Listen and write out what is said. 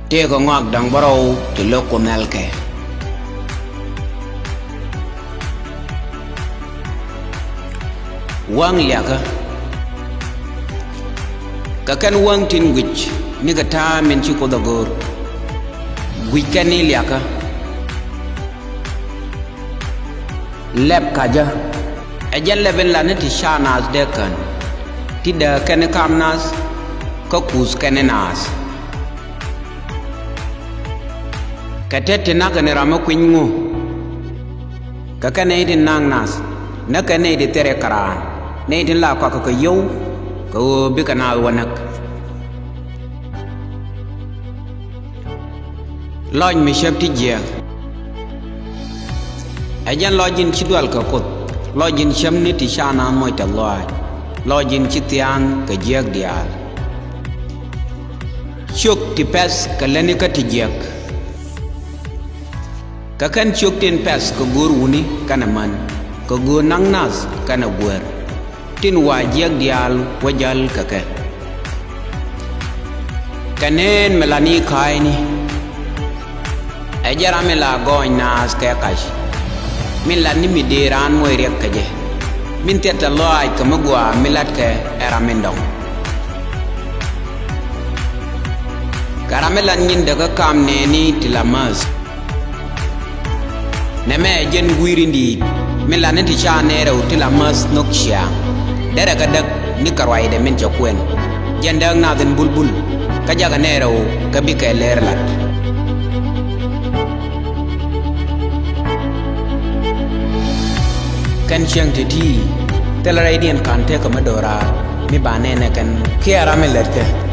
Te ko ngak dang baro te loko melke wang liaka ka kan wang tin wich ni ga ta men ci ko dagor weekend ni liaka leb kaja ajan leben la ne ti shanas de kan ti da kan kamnas ko kus kan nas katete naga ne rama kwingo kaka ne idin nang nas naka ne idi tere karan ne idin la kwa ka yow ko bi kana wanak loj mi shepti je ajan lojin ci dwal ka kot lojin sham ni ti shana moy ta loj lojin ci tiang ka jeg dial chok ti pes ka leni ka ti jeg kakan chok tin pes ko gur wuni kana man ko gur nang nas kana gur tin wajek dial wajal kake kanen melani kaini ajara mela goy nas ke kash min la ni mi diran moy rek kaje min teta loy ko magwa milat ke era mendong karamelan nyin daga kam ne ni tilamas neme jen gwirindi milane ti cha nere utila mas noksha dere kadak ni karwai de men chokwen jendang na den bulbul kajaga nere o kabika lerlat kan chiang ti telara idien kan te kamadora mi bane ne kan kiara melerte